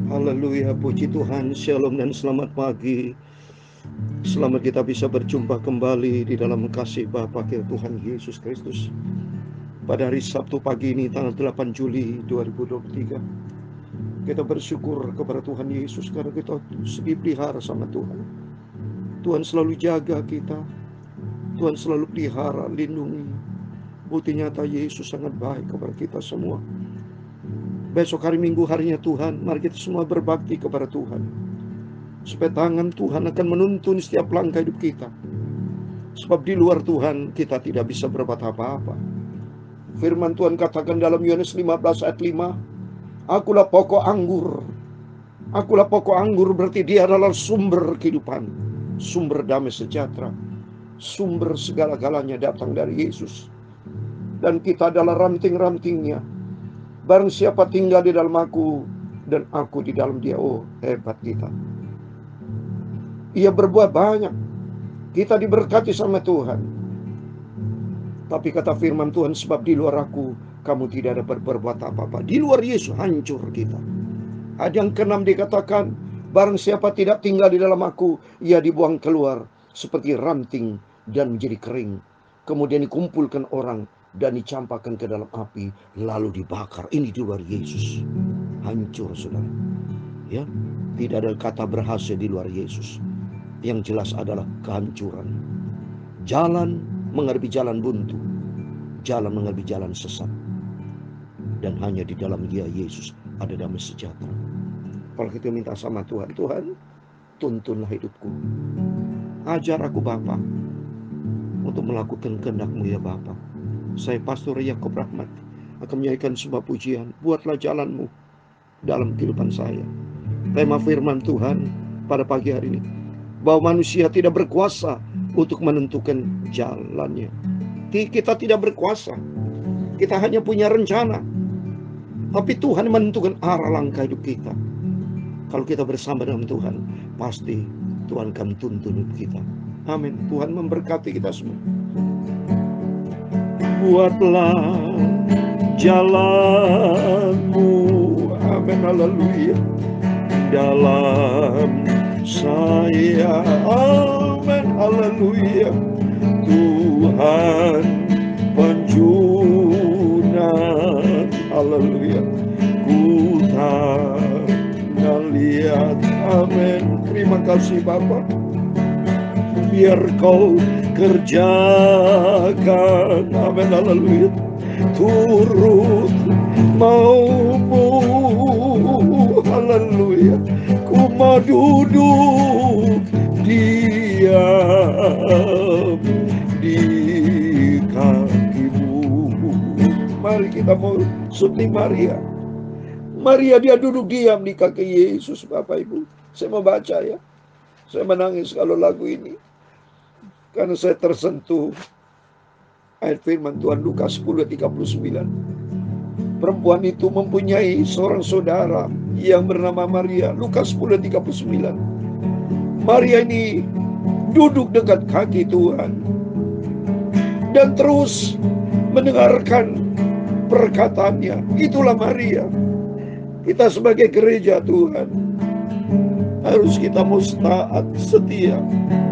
Haleluya, puji Tuhan, shalom dan selamat pagi. Selamat kita bisa berjumpa kembali di dalam kasih Bapa kita Tuhan Yesus Kristus. Pada hari Sabtu pagi ini tanggal 8 Juli 2023. Kita bersyukur kepada Tuhan Yesus karena kita dipelihara sama Tuhan. Tuhan selalu jaga kita. Tuhan selalu pelihara, lindungi. Bukti nyata Yesus sangat baik kepada kita semua. Besok hari Minggu, harinya Tuhan, mari kita semua berbakti kepada Tuhan, supaya tangan Tuhan akan menuntun setiap langkah hidup kita. Sebab di luar Tuhan kita tidak bisa berbuat apa-apa. Firman Tuhan katakan dalam Yohanes 15 ayat 5, Akulah pokok anggur. Akulah pokok anggur, berarti dia adalah sumber kehidupan, sumber damai sejahtera, sumber segala-galanya datang dari Yesus. Dan kita adalah ranting-rantingnya. Barang siapa tinggal di dalam aku dan aku di dalam dia, oh hebat kita. Ia berbuat banyak. Kita diberkati sama Tuhan. Tapi kata firman Tuhan, sebab di luar aku kamu tidak dapat berbuat apa-apa. Di luar Yesus hancur kita. Ada yang keenam dikatakan, barang siapa tidak tinggal di dalam aku, ia dibuang keluar seperti ranting dan menjadi kering. Kemudian dikumpulkan orang dan dicampakkan ke dalam api, lalu dibakar. Ini di luar Yesus. Hancur, saudara. Ya, tidak ada kata berhasil di luar Yesus. Yang jelas adalah kehancuran. Jalan menghadapi jalan buntu, jalan menghadapi jalan sesat. Dan hanya di dalam dia Yesus ada damai sejahtera. Kalau kita minta sama Tuhan, Tuhan, tuntunlah hidupku. Ajar aku Bapa untuk melakukan kehendak-Mu ya Bapa. Saya Pastor Yakob Rahmat akan menyanyikan sebuah pujian. Buatlah jalan-Mu dalam kehidupan saya. Tema firman Tuhan pada pagi hari ini, bahwa manusia tidak berkuasa untuk menentukan jalannya. Kita tidak berkuasa. Kita hanya punya rencana. Tapi Tuhan menentukan arah langkah hidup kita. Kalau kita bersama dengan Tuhan, pasti Tuhan akan tuntun hidup kita. Amin. Tuhan memberkati kita semua. Buatlah jalanmu, amin, haleluya, dalam saya, amin, haleluya. Tuhan penjunan, haleluya, ku tak lihat, amin. Terima kasih Bapak. Biar kau kerjakan, amin, haleluya, turut maumu, haleluya. Ku mau duduk diam di kakimu. Mari kita mau seperti Maria. Maria dia duduk diam di kaki Yesus, Bapak Ibu. Saya mau baca ya. Saya menangis kalau lagu ini, karena saya tersentuh ayat firman Tuhan Lukas 10:39. Perempuan itu mempunyai seorang saudara yang bernama Maria. Lukas 10:39. Maria ini duduk dekat kaki Tuhan dan terus mendengarkan perkataannya. Itulah Maria. Kita sebagai gereja Tuhan harus kita taat, setia,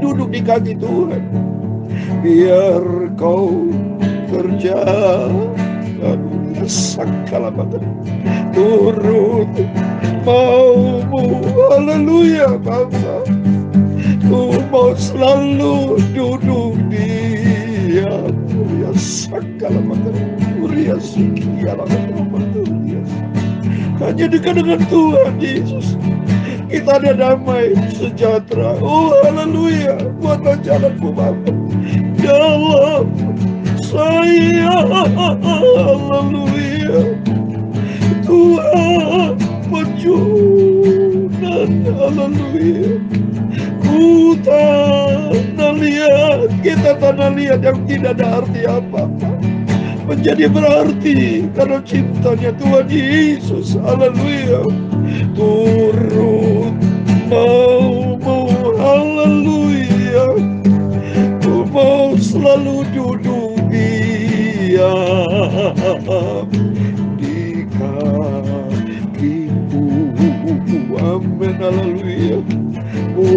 duduk di kaki Tuhan. Biar kau kerjakan segala macam turut maumu, haleluya Bapa. Ku mau selalu duduk diam, ya segala macam ya sekian hanya dekat dengan Tuhan Yesus kita ada damai sejahtera. Oh haleluya. Buatlah jalanmu Bapa dalam saya, haleluya. Tuhan penjunan, haleluya. Ku tanah liat, kita tanah liat yang tidak ada arti apa-apa menjadi berarti karena cintanya Tuhan Yesus, haleluya. Turut maumu, haleluya. Ku mau selalu duduk diam di kakimu.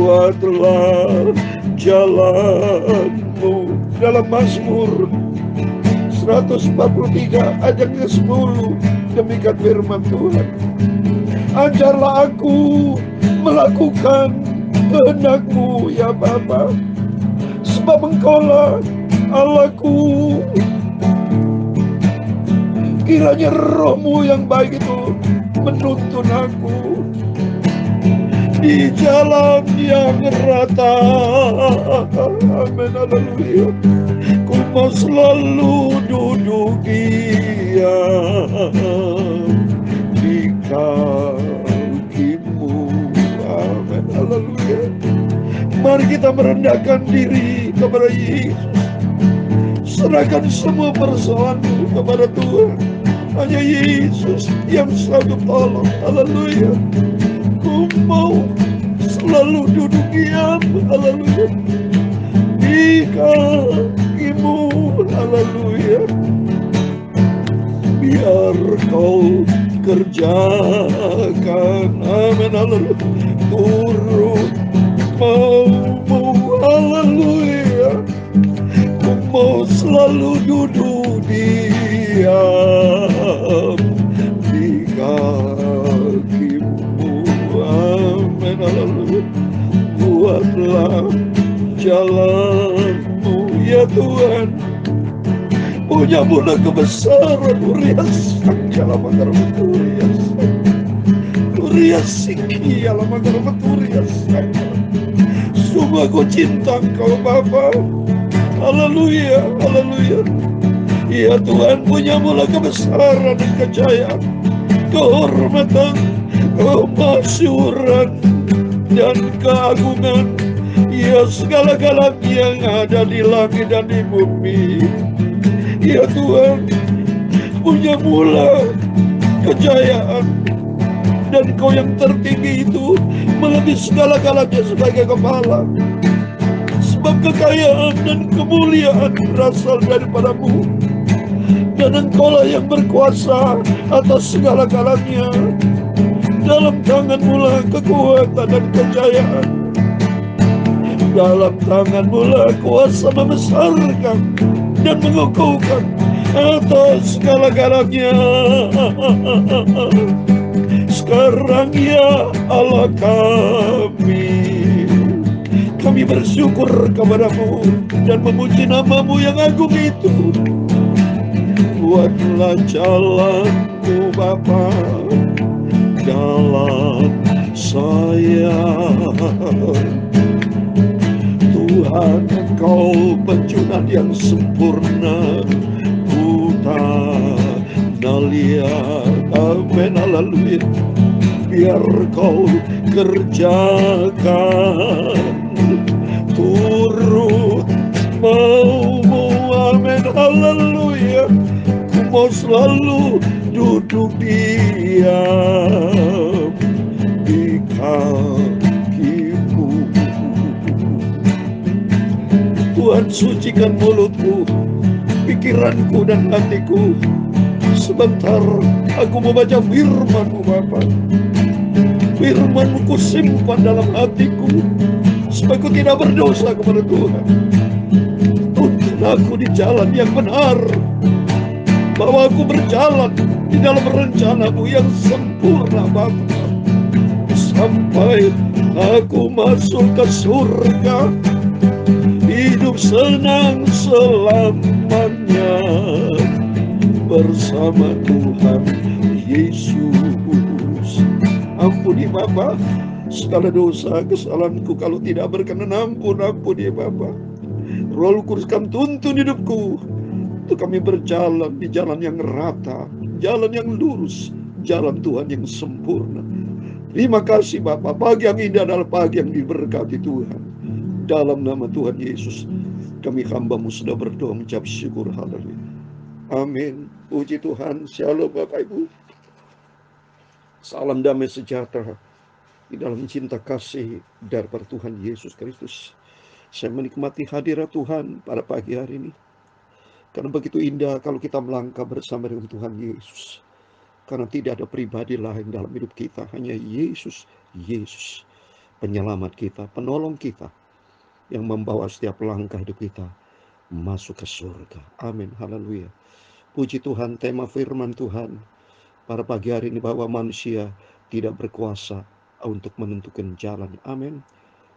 Buatlah jalanmu. Dalam Mazmur 143 ayat yang ke-10, demikian firman Tuhan. Ajarlah aku melakukan kehendak-Mu ya Bapa, sebab Engkaulah Allahku. Kiranya Roh-Mu yang baik itu menuntun aku di jalan yang rata. Amin, haleluya. Ku mau selalu duduk diam di kaki-Mu. Amin, haleluya. Mari kita merendahkan diri kepada Yesus. Serahkan semua persoalanmu kepada Tuhan. Hanya Yesus yang sanggup tolong. Haleluya. Ku mau selalu duduk diam. Haleluya. Di kaki-Mu. Haleluya. Biar Kau kerjakan. Amin, haleluya. Turut mau-Mu. Haleluya. Ku mau selalu duduk diam di kaki-Mu. Amin, haleluya. Buatlah jalan-Mu ya Tuhan. Punya mula kebesaran. Urias sakala magarmaturias. Urias siki ala magarmaturias sakala. Sungguh aku cinta Engkau Bapa. Haleluya, haleluya. Ya Tuhan, punya mula kebesaran dan kejayaan, kehormatan, kemasyuran, dan keagungan. Ya segala-galanya yang ada di langit dan di bumi. Ya Tuhan, punya mula kejayaan, dan Kau yang tertinggi itu melebihi segala-galanya sebagai kepala. Sebab kekayaan dan kemuliaan berasal daripada-Mu, dan Engkaulah yang berkuasa atas segala-galanya. Dalam tangan-Mu lah kekuatan dan kejayaan. Dalam tangan-Mu lah kuasa membesarkan dan mengukuhkan atas segala-galanya. Sekarang ya Allah kami bersyukur kepada-Mu dan memuji nama-Mu yang agung itu. Buatlah jalan-Mu Bapa dalam saya. Tuhan, Engkau penjunan yang sempurna. Ku tak lihat. Amin, haleluya. Biar Kau kerjakan turut mau-Mu. Amin, haleluya. Ku mau selalu duduk diam di kaki-Mu. Tuhan, sucikan mulutku, pikiranku dan hatiku. Sebentar aku membaca firman-Mu Bapa. Firman-Mu ku simpan dalam hatiku, supaya aku tidak berdosa kepada Tuhan. Tuntun aku di jalan yang benar, bahwa aku berjalan di dalam rencana-Mu yang sempurna Bapa, sampai aku masuk ke surga, hidup senang selamanya bersama Tuhan Yesus. Ampuni Bapa segala dosa kesalahanku, kalau tidak berkenan ampuni Bapa. Roh Kudus Kami tuntun hidupku, untuk kami berjalan di jalan yang rata, jalan yang lurus, jalan Tuhan yang sempurna. Terima kasih Bapa, pagi yang indah adalah pagi yang diberkati Tuhan. Dalam nama Tuhan Yesus, kami hamba-Mu sudah berdoa mengucap syukur. Haleluya. Amin. Puji Tuhan. Shalom Bapak Ibu. Salam damai sejahtera di dalam cinta kasih daripada Tuhan Yesus Kristus. Saya menikmati hadirat Tuhan pada pagi hari ini, karena begitu indah kalau kita melangkah bersama dengan Tuhan Yesus. Karena tidak ada pribadi lain dalam hidup kita, hanya Yesus. penyelamat kita, penolong kita, yang membawa setiap langkah hidup kita masuk ke surga. Amin. Haleluya. Puji Tuhan, tema firman Tuhan pada pagi hari ini bahwa manusia tidak berkuasa untuk menentukan jalan. Amin.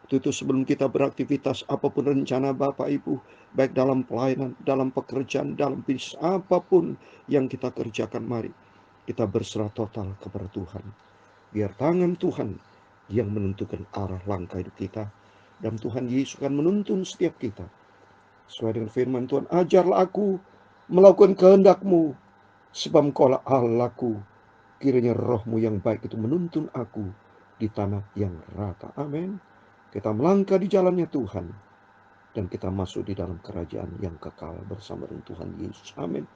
Itu sebelum kita beraktivitas, apapun rencana Bapak Ibu, baik dalam pelayanan, dalam pekerjaan, dalam bisnis, apapun yang kita kerjakan, mari kita berserah total kepada Tuhan. Biar tangan Tuhan yang menentukan arah langkah hidup kita. Dan Tuhan Yesus akan menuntun setiap kita. Sesuai dengan firman Tuhan, ajarlah aku melakukan kehendak-Mu, sebab Engkaulah Allahku. Kiranya roh-Mu yang baik itu menuntun aku di tanah yang rata. Amin. Kita melangkah di jalannya Tuhan, dan kita masuk di dalam kerajaan yang kekal bersama dengan Tuhan Yesus. Amin.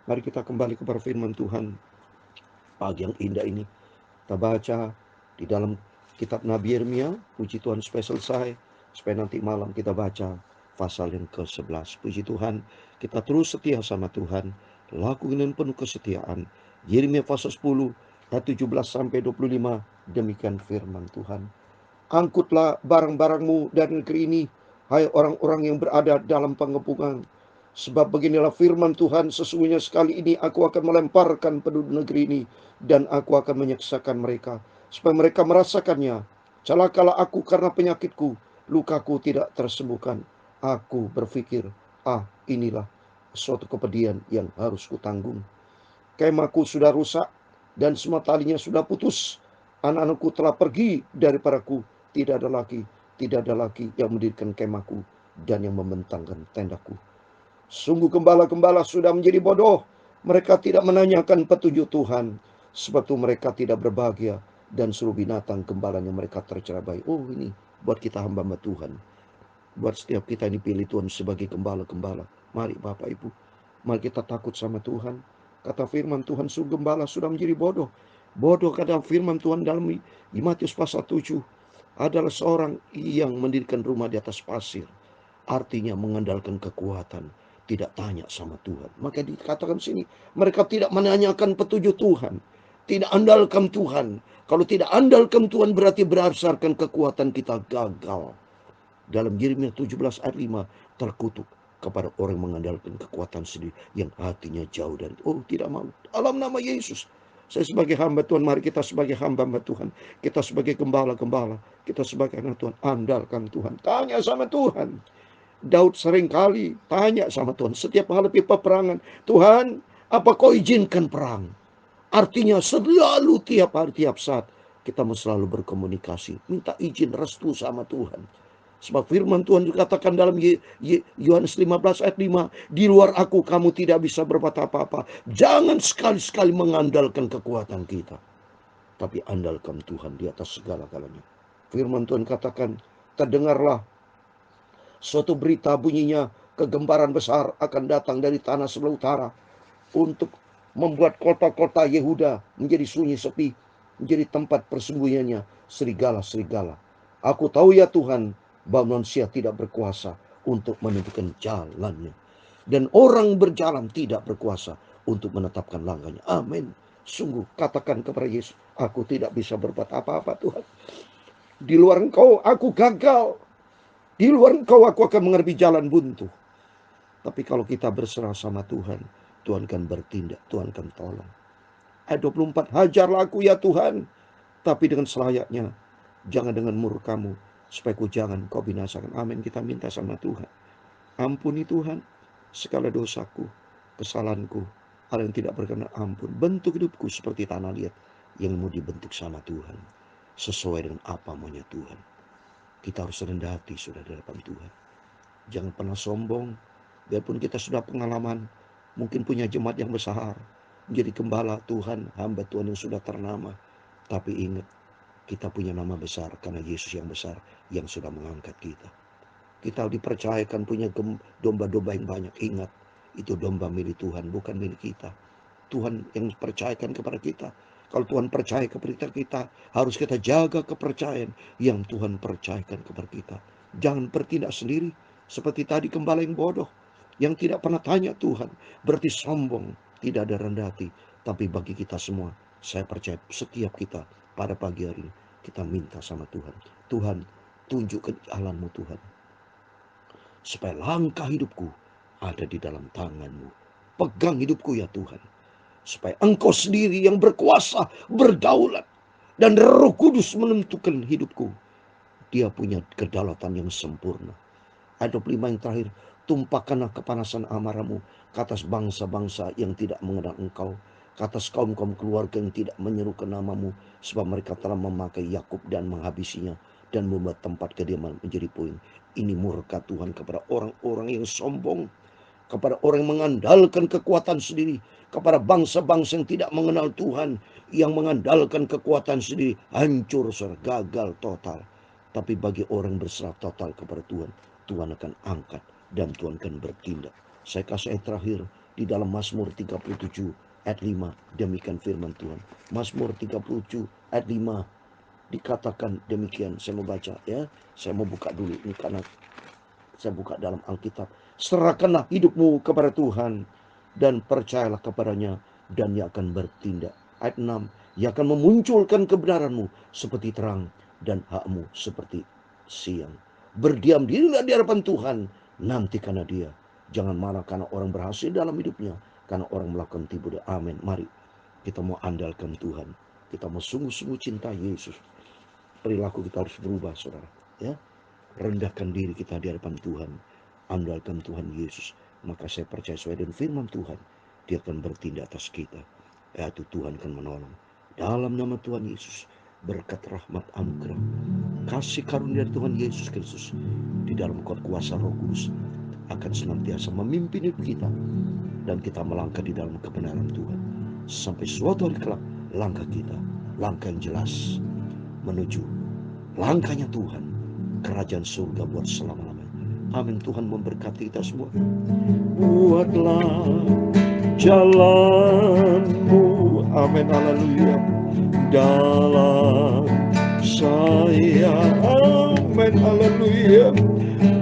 Mari kita kembali kepada firman Tuhan pagi yang indah ini. Kita baca di dalam kitab Nabi Yeremia. Puji Tuhan supaya selesai, supaya nanti malam kita baca pasal yang ke-11. Puji Tuhan, kita terus setia sama Tuhan, lakukan dengan penuh kesetiaan. Yeremia pasal 10 ayat 17 sampai 25. Demikian firman Tuhan. Angkutlah barang-barangmu dari negeri ini, hai orang-orang yang berada dalam pengepungan. Sebab beginilah firman Tuhan, sesungguhnya sekali ini aku akan melemparkan penduduk negeri ini, dan aku akan menyeksakan mereka, supaya mereka merasakannya. Celakalah aku karena penyakitku, lukaku tidak tersembuhkan. Aku berpikir, inilah suatu kepedihan yang harus kutanggung. Kemahku sudah rusak, dan semua talinya sudah putus. Anak-anakku telah pergi daripadaku. Tidak ada lagi yang mendirikan kemahku dan yang membentangkan tendaku. Sungguh gembala-gembala sudah menjadi bodoh. Mereka tidak menanyakan petunjuk Tuhan. Sebab itu mereka tidak berbahagia, dan seluruh binatang gembalanya mereka tercerai. Oh, ini buat kita hamba-hamba Tuhan. Buat setiap kita yang dipilih Tuhan sebagai gembala-gembala. Mari Bapak Ibu, mari kita takut sama Tuhan. Kata firman Tuhan, sungguh gembala sudah menjadi bodoh. Bodoh kata firman Tuhan dalam Matius pasal 7 adalah seorang yang mendirikan rumah di atas pasir. Artinya mengandalkan kekuatan, tidak tanya sama Tuhan. Maka dikatakan sini, mereka tidak menanyakan petunjuk Tuhan, tidak andalkan Tuhan. Kalau tidak andalkan Tuhan berarti berdasarkan kekuatan kita gagal. Dalam Yeremia 17 ayat 5, terkutuk kepada orang mengandalkan kekuatan sendiri yang hatinya jauh dari tidak mau. Dalam nama Yesus, saya sebagai hamba Tuhan, mari kita sebagai hamba Tuhan, kita sebagai gembala-gembala, kita sebagai anak Tuhan, andalkan Tuhan, tanya sama Tuhan. Daud seringkali tanya sama Tuhan setiap menghadapi peperangan, Tuhan, apa kau izinkan perang? Artinya selalu tiap hari, tiap saat kita mau selalu berkomunikasi, minta izin restu sama Tuhan. Sebab firman Tuhan dikatakan dalam Yohanes 15 ayat 5, di luar aku kamu tidak bisa berbuat apa-apa. Jangan sekali-sekali mengandalkan kekuatan kita, tapi andalkan Tuhan di atas segala-galanya. Firman Tuhan katakan, terdengarlah suatu berita, bunyinya kegemparan besar akan datang dari tanah sebelah utara untuk membuat kota-kota Yehuda menjadi sunyi sepi, menjadi tempat persembunyiannya serigala-serigala. Aku tahu ya Tuhan, bahwa manusia tidak berkuasa untuk menentukan jalannya, dan orang berjalan tidak berkuasa untuk menetapkan langkahnya. Amin. Sungguh katakan kepada Yesus, aku tidak bisa berbuat apa-apa Tuhan. Di luar Engkau aku gagal. Di luar Engkau aku akan mengerti jalan buntu. Tapi kalau kita berserah sama Tuhan, Tuhan akan bertindak, Tuhan akan tolong. Ayat 24, hajarlah aku ya Tuhan, tapi dengan selayaknya, jangan dengan murkamu, supaya ku jangan kau binasakan. Amin. Kita minta sama Tuhan, ampuni Tuhan segala dosaku, kesalahanku, hal yang tidak berkenan, ampun. Bentuk hidupku seperti tanah liat yang mau dibentuk sama Tuhan, sesuai dengan apa maunya Tuhan. Kita harus rendah hati sudah di hadapan Tuhan. Jangan pernah sombong. Biarpun kita sudah pengalaman, mungkin punya jemaat yang besar, menjadi gembala Tuhan, hamba Tuhan yang sudah ternama. Tapi ingat, kita punya nama besar karena Yesus yang besar yang sudah mengangkat kita. Kita dipercayakan punya domba-domba yang banyak. Ingat, itu domba milik Tuhan, bukan milik kita. Tuhan yang percayakan kepada kita. Kalau Tuhan percaya kepada kita, harus kita jaga kepercayaan yang Tuhan percayakan kepada kita. Jangan bertindak sendiri seperti tadi gembala yang bodoh, yang tidak pernah tanya Tuhan. Berarti sombong, tidak ada rendah hati. Tapi bagi kita semua, saya percaya setiap kita pada pagi hari ini, Kita minta sama Tuhan. Tuhan, tunjukkan jalan-Mu Tuhan. Supaya langkah hidupku ada di dalam tangan-Mu. Pegang hidupku ya Tuhan. Supaya Engkau sendiri yang berkuasa, berdaulat. Dan Roh Kudus menentukan hidupku. Dia punya kedaulatan yang sempurna. Ayat 25 yang terakhir. Tumpahkanlah kepanasan amarah-Mu ke atas bangsa-bangsa yang tidak mengenal Engkau. Ke atas kaum-kaum keluarga yang tidak menyerukan nama-Mu. Sebab mereka telah memakai Yakub dan menghabisinya. Dan membuat tempat kediaman menjadi puing. Ini murka Tuhan kepada orang-orang yang sombong. Kepada orang yang mengandalkan kekuatan sendiri. Kepada bangsa-bangsa yang tidak mengenal Tuhan. Yang mengandalkan kekuatan sendiri. Hancur, gagal total. Tapi bagi orang berserah total kepada Tuhan, Tuhan akan angkat dan Tuhan akan bertindak. Saya kasih ayat terakhir di dalam Mazmur 37 ayat 5. Demikian firman Tuhan. Mazmur 37 ayat 5 dikatakan demikian. Saya mau baca ya. Saya mau buka dulu ini karena saya buka dalam Alkitab. Serahkanlah hidupmu kepada Tuhan dan percayalah kepadanya dan Ia akan bertindak. Ayat 6. Ia akan memunculkan kebenaranmu seperti terang dan hakmu seperti siang. Berdiam dirilah di hadapan Tuhan nanti karena Dia. Jangan marah karena orang berhasil dalam hidupnya, karena orang melakukan tipu daya. Amin. Mari kita mau andalkan Tuhan. Kita mau sungguh-sungguh cinta Yesus. Perilaku kita harus berubah, saudara. Ya, rendahkan diri kita di hadapan Tuhan. Andalkan Tuhan Yesus. Maka saya percaya sesuai dengan firman Tuhan, Dia akan bertindak atas kita. Yaitu Tuhan akan menolong. Dalam nama Tuhan Yesus, berkat rahmat anugerah, kasih karunia dari Tuhan Yesus Kristus di dalam kuasa Roh Kudus akan senantiasa memimpin hidup kita. Dan kita melangkah di dalam kebenaran Tuhan. Sampai suatu hari kelak, langkah kita, langkah yang jelas menuju langkahnya Tuhan, kerajaan surga buat selama-lamanya. Amin. Tuhan memberkati kita semua. Buatlah jalanmu, amin, haleluya, dalam saya, amin, haleluya.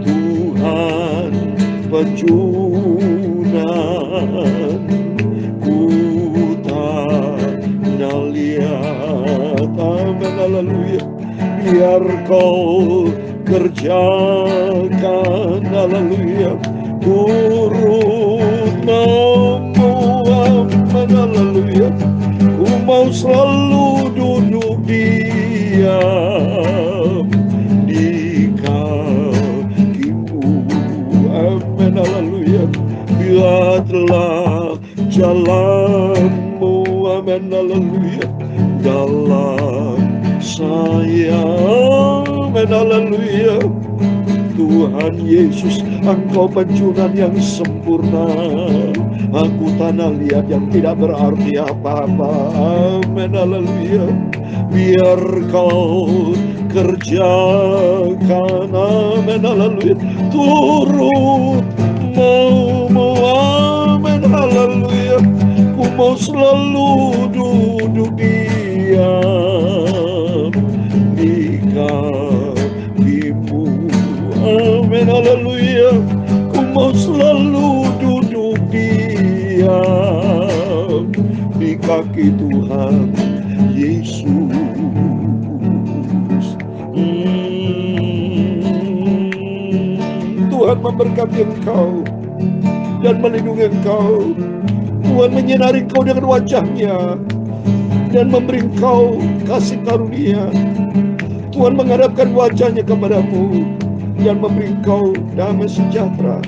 Tuhan penjunan ku tak lihat, amin, haleluya. Biar Kau kerjakan, haleluya, turut mau, amin, haleluya. Ku mau selalu duduk diam di kakimu, amin, haleluya. Biarlah jalanmu, amin, haleluya, dalam saya, amin, haleluya. Tuhan Yesus, Engkau penjunan yang sempurna. Aku tanah liat yang tidak berarti apa-apa, amin, haleluya. Biar Kau kerjakan, amin, haleluya. Turut mau, amin, haleluya. Ku mau selalu duduk diam di kakimu, amin, haleluya. Ku mau selalu duduk diam di kaki Tuhan Yesus. Tuhan memberkati engkau dan melindungi engkau. Tuhan menyinari engkau dengan wajah-Nya dan memberi engkau kasih karunia. Tuhan menghadapkan wajah-Nya kepadamu dan memberi engkau damai sejahtera.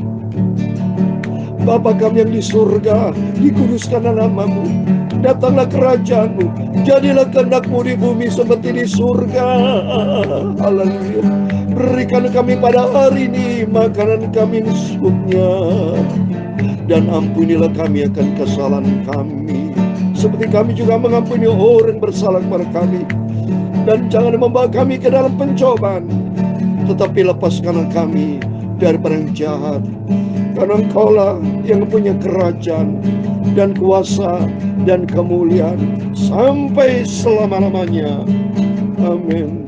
Bapa kami yang di surga, dikuduskanlah nama-Mu, datanglah kerajaan-Mu, jadilah kehendak-Mu di bumi seperti di surga. Haleluya. Berikan kami pada hari ini makanan kami secukupnya, dan ampunilah kami akan kesalahan kami, seperti kami juga mengampuni orang bersalah kepada kami. Dan jangan membawa kami ke dalam pencobaan, tetapi lepaskanlah kami daripada yang jahat. Karena Engkaulah yang punya kerajaan dan kuasa dan kemuliaan sampai selama-lamanya. Amin.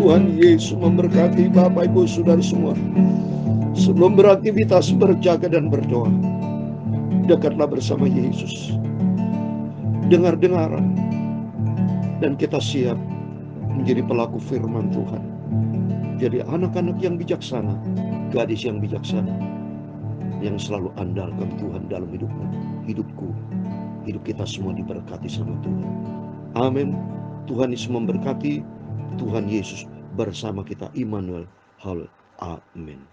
Tuhan Yesus memberkati Bapak Ibu Saudara semua. Sebelum beraktivitas, berjaga dan berdoa, dekatlah bersama Yesus. Dengar-dengar dan kita siap menjadi pelaku firman Tuhan. Jadi anak-anak yang bijaksana, gadis yang bijaksana, yang selalu andalkan Tuhan dalam hidupmu, hidupku, hidup kita semua diberkati sama Tuhan. Amin. Tuhan Yesus memberkati. Tuhan Yesus bersama kita. Immanuel. Hal. Amin.